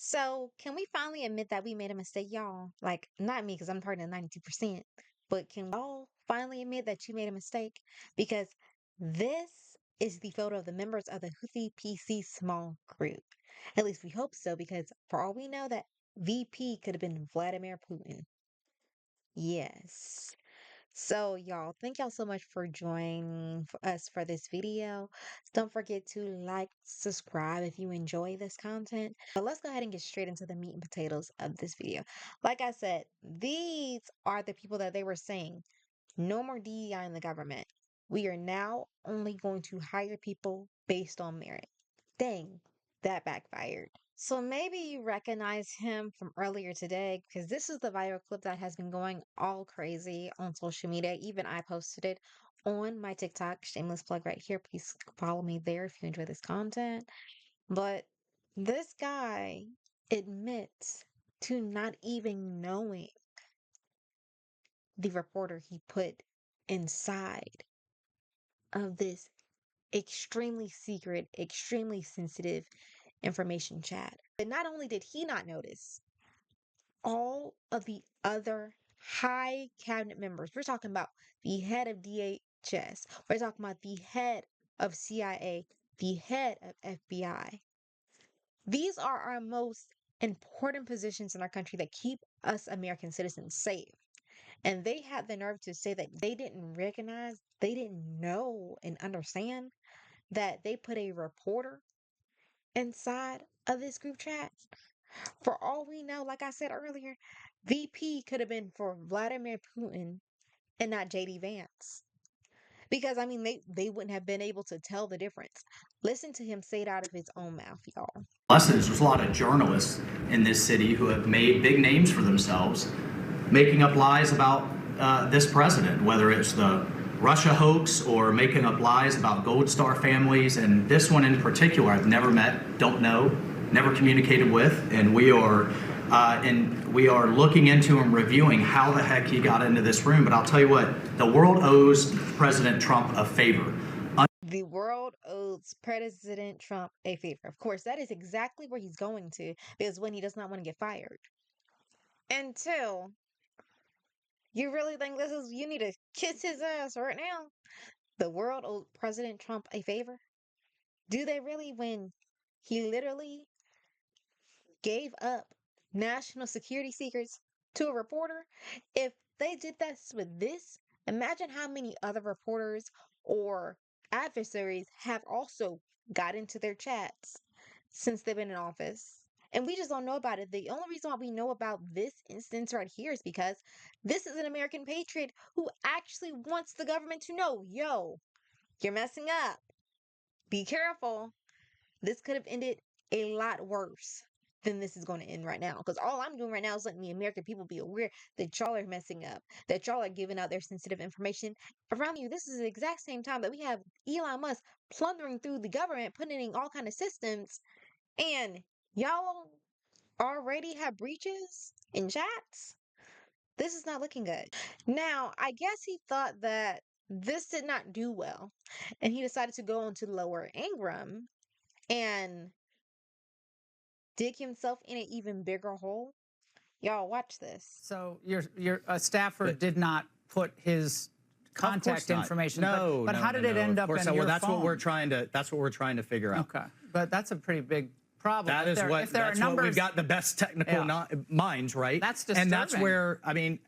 So, can we finally admit that we made a mistake, y'all? Like, not me, because I'm part of the 92%, but can we all finally admit that you made a mistake? Because this is the photo of the members of the Houthi PC small group. At least we hope so, because for all we know, that VP could have been Vladimir Putin. Yes. So, y'all, thank y'all so much for joining us for this video. Don't forget to like, subscribe if you enjoy this content. But let's go ahead and get straight into the meat and potatoes of this video. Like I said, these are the people that they were saying, no more DEI in the government. We are now only going to hire people based on merit. Dang, that backfired. So maybe you recognize him from earlier today because this is the viral clip that has been going all crazy on social media. Even I posted it on my TikTok. Shameless plug right here. Please follow me there if you enjoy this content. But this guy admits to not even knowing the reporter he put inside of this extremely secret, extremely sensitive information chat. But not only did he not notice, all of the other high cabinet members, we're talking about the head of DHS, we're talking about the head of CIA, the head of FBI. These are our most important positions in our country that keep us American citizens safe. And they had the nerve to say that they didn't recognize, they didn't know and understand that they put a reporter inside of this group chat. For all we know, like I said earlier, VP could have been for Vladimir Putin and not JD Vance. Because I mean they wouldn't have been able to tell the difference. Listen to him say it out of his own mouth, y'all. Lessons. There's a lot of journalists in this city who have made big names for themselves, making up lies about this president, whether it's the Russia hoax or making up lies about Gold Star families. And this one in particular, I've never met, don't know, never communicated with, and we are looking into and reviewing how the heck he got into this room. But I'll tell you what, the world owes President Trump a favor. The world owes President Trump a favor. Of course, that is exactly where he's going to, because when he does not want to get fired. Until you really think you need to kiss his ass right now? The world owed President Trump a favor? Do they really, when he literally gave up national security secrets to a reporter? If they did that with this, imagine how many other reporters or adversaries have also got into their chats since they've been in office. And we just don't know about it. The only reason why we know about this instance right here is because this is an American patriot who actually wants the government to know, yo, you're messing up. Be careful. This could have ended a lot worse than this is going to end right now. Because all I'm doing right now is letting the American people be aware that y'all are messing up, that y'all are giving out their sensitive information around you. This is the exact same time that we have Elon Musk plundering through the government, putting in all kind of systems, and y'all already have breaches in chats. This is not looking good. Now, I guess he thought that this did not do well, and he decided to go onto Lower Ingram and dig himself in an even bigger hole. Y'all watch this. So your staffer did not put his contact information. No, but how did it end up in your that's phone? what we're trying to. That's what we're trying to figure out. Okay, but that's a pretty big problem. That is what. That's what we've got the best technical minds, right? That's disturbing. And that's where I mean,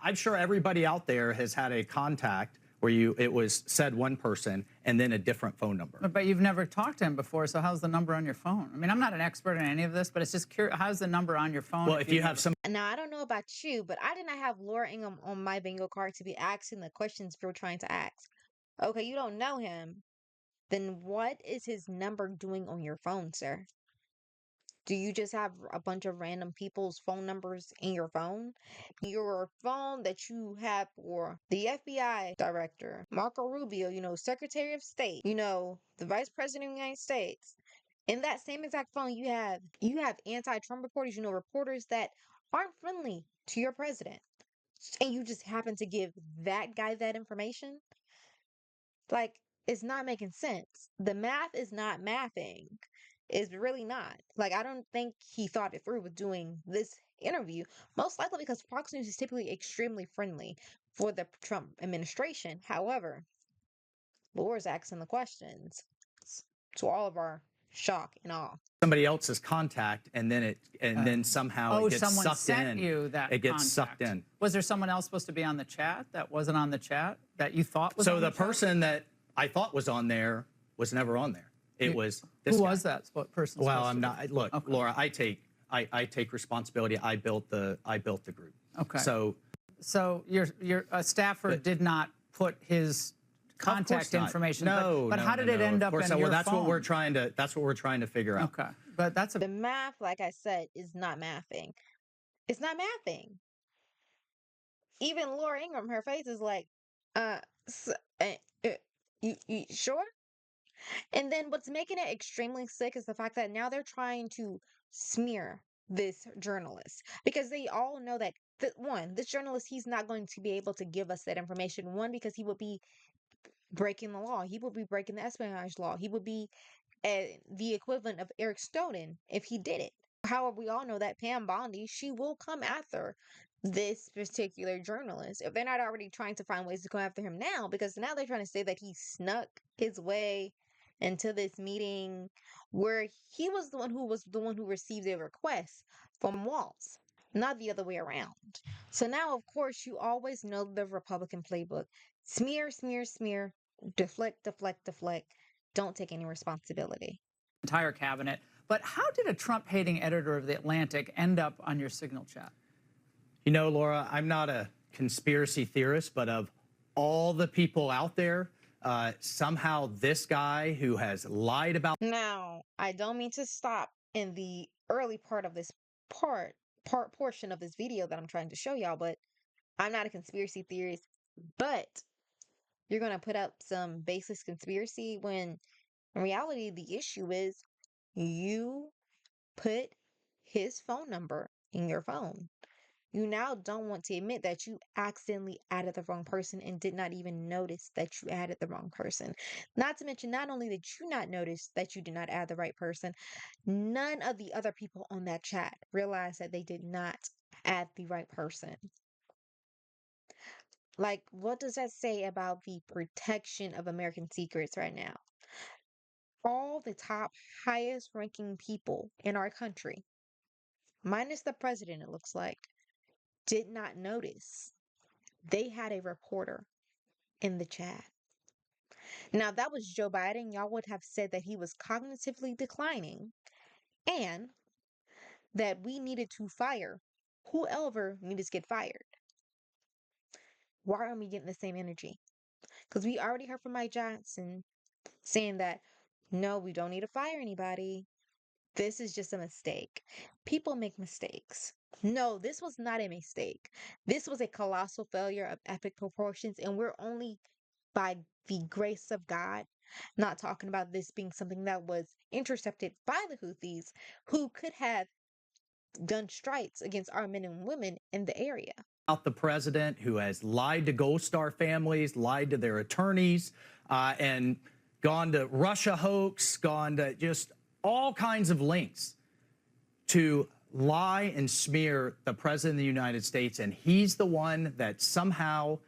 I'm sure everybody out there has had a contact where it was said one person and then a different phone number. But you've never talked to him before, so how's the number on your phone? I mean, I'm not an expert in any of this, but it's just curious. How's the number on your phone? Well, if you have some. Now, I don't know about you, but I did not have Laura Ingham on my bingo card to be asking the questions we were trying to ask. Okay, you don't know him. Then what is his number doing on your phone, sir? Do you just have a bunch of random people's phone numbers in your phone? Your phone that you have for the FBI director, Marco Rubio, Secretary of State, the Vice President of the United States. In that same exact phone, you have anti-Trump reporters, reporters that aren't friendly to your president. And you just happen to give that guy that information? Like, it's not making sense. The math is not mathing. is really not. Like, I don't think he thought it through with doing this interview, most likely because Fox News is typically extremely friendly for the Trump administration. However, Laura's asking the questions to all of our shock and awe. Somebody else's contact, and then somehow it gets someone sucked sent in. you that It gets contact. sucked in. Was there someone else supposed to be on the chat that wasn't on the chat that you thought was So on the the chat? person that I thought was on there was never on there. It was this Who guy. was that? What person? Well, I'm not. Look, okay. Laura, I take responsibility. I built the group. Okay. So your staffer did not put his contact information. No, but how did it end up in your well, that's phone? what we're trying to. That's what we're trying to figure out. Okay, but that's The math, like I said, is not mathing. It's not mathing. Even Laura Ingram, her face is like, uh, you sure? And then what's making it extremely sick is the fact that now they're trying to smear this journalist because they all know that this journalist, he's not going to be able to give us that information. One, because he would be breaking the law. He would be breaking the espionage law. He would be the equivalent of Eric Snowden if he did it. However, we all know that Pam Bondi, she will come after this particular journalist if they're not already trying to find ways to go after him now, because now they're trying to say that he snuck his way into this meeting where he was the one who received a request from Waltz, not the other way around. So now, of course, you always know the Republican playbook: smear, smear, smear, deflect, deflect, deflect. Don't take any responsibility. entire cabinet. But how did a Trump-hating editor of The Atlantic end up on your Signal chat? You know, Laura, I'm not a conspiracy theorist, but of all the people out there, somehow this guy who has lied about. Now, I don't mean to stop in the early part of this portion of this video that I'm trying to show y'all, but I'm not a conspiracy theorist. But you're gonna put up some baseless conspiracy when in reality the issue is you put his phone number in your phone. You now don't want to admit that you accidentally added the wrong person and did not even notice that you added the wrong person. Not to mention, not only did you not notice that you did not add the right person, none of the other people on that chat realized that they did not add the right person. Like, what does that say about the protection of American secrets right now? All the top highest ranking people in our country, minus the president, it looks like, did not notice they had a reporter in the chat. Now, if that was Joe Biden, y'all would have said that he was cognitively declining and that we needed to fire whoever needed to get fired. Why aren't we getting the same energy? Because we already heard from Mike Johnson saying that, no, we don't need to fire anybody. This is just a mistake. People make mistakes. No, this was not a mistake. This was a colossal failure of epic proportions, and we're only by the grace of God not talking about this being something that was intercepted by the Houthis, who could have done strikes against our men and women in the area. The president who has lied to Gold Star families, lied to their attorneys, and gone to Russia hoax, gone to just all kinds of links to lie and smear the president of the United States. And he's the one that somehow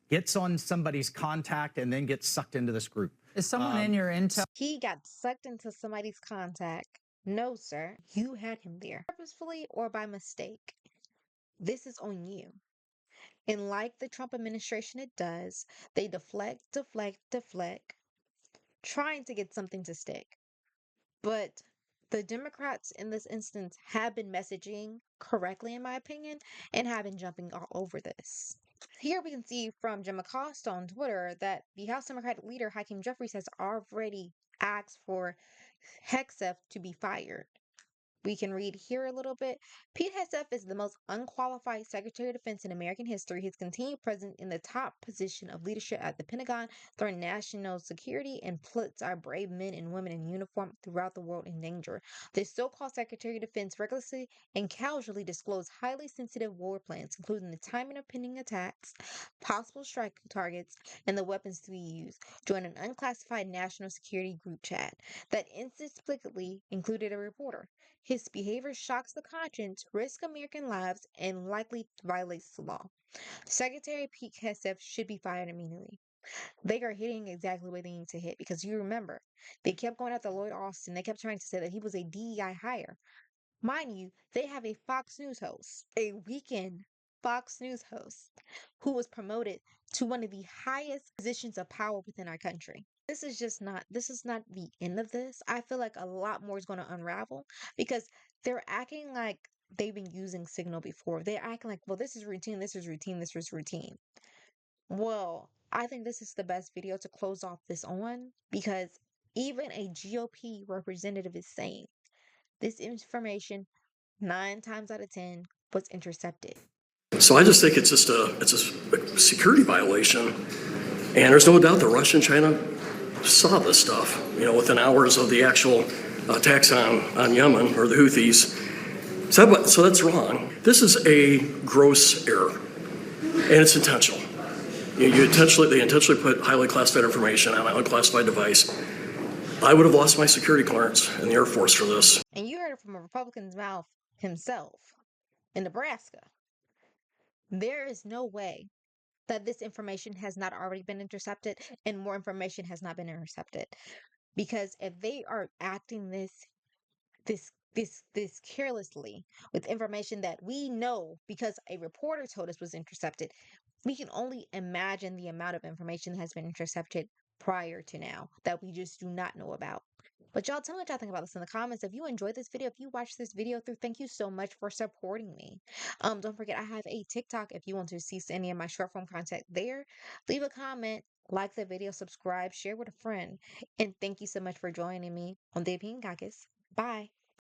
gets on somebody's contact and then gets sucked into this group. Is someone in your intel? He got sucked into somebody's contact. No, sir. You had him there. Purposefully or by mistake. This is on you. And like the Trump administration, it does, they deflect, deflect, deflect, trying to get something to stick. But the Democrats in this instance have been messaging correctly, in my opinion, and have been jumping all over this. Here we can see from Jim Acosta on Twitter that the House Democratic leader, Hakeem Jeffries, has already asked for Hegseth to be fired. we can read here a little bit. Pete Hegseth is the most unqualified Secretary of Defense in American history. His continued presence in the top position of leadership at the Pentagon threatens national security and puts our brave men and women in uniform throughout the world in danger. This so-called Secretary of Defense recklessly and casually disclosed highly sensitive war plans, including the timing of pending attacks, possible strike targets, and the weapons to be used, joined an unclassified national security group chat that inexplicably included a reporter. His behavior shocks the conscience, risks American lives, and likely violates the law. Secretary Pete Hegseth should be fired immediately. They are hitting exactly where they need to hit because you remember, they kept going after Lloyd Austin. They kept trying to say that he was a DEI hire. Mind you, they have a Fox News host, a weekend Fox News host, who was promoted to one of the highest positions of power within our country. This is not the end of this. I feel like a lot more is going to unravel because they're acting like they've been using Signal before. They're acting like, well, this is routine, this is routine, this is routine. Well, I think this is the best video to close off this on because even a GOP representative is saying this information 9 times out of 10 was intercepted. So I just think it's a security violation, and there's no doubt that Russia and China saw this stuff. Within hours of the actual attacks on Yemen or the Houthis. So that's wrong. This is a gross error, and it's intentional. They intentionally put highly classified information on an unclassified device. I would have lost my security clearance in the Air Force for this. And you heard it from a Republican's mouth himself in Nebraska. There is no way that this information has not already been intercepted and more information has not been intercepted. Because if they are acting this carelessly with information that we know because a reporter told us was intercepted, we can only imagine the amount of information that has been intercepted prior to now that we just do not know about. But y'all, tell me what y'all think about this in the comments. If you enjoyed this video, if you watched this video through, thank you so much for supporting me. Don't forget I have a TikTok if you want to see any of my short form content there. Leave a comment, like the video, subscribe, share with a friend, and thank you so much for joining me on the Opinion Caucus. Bye.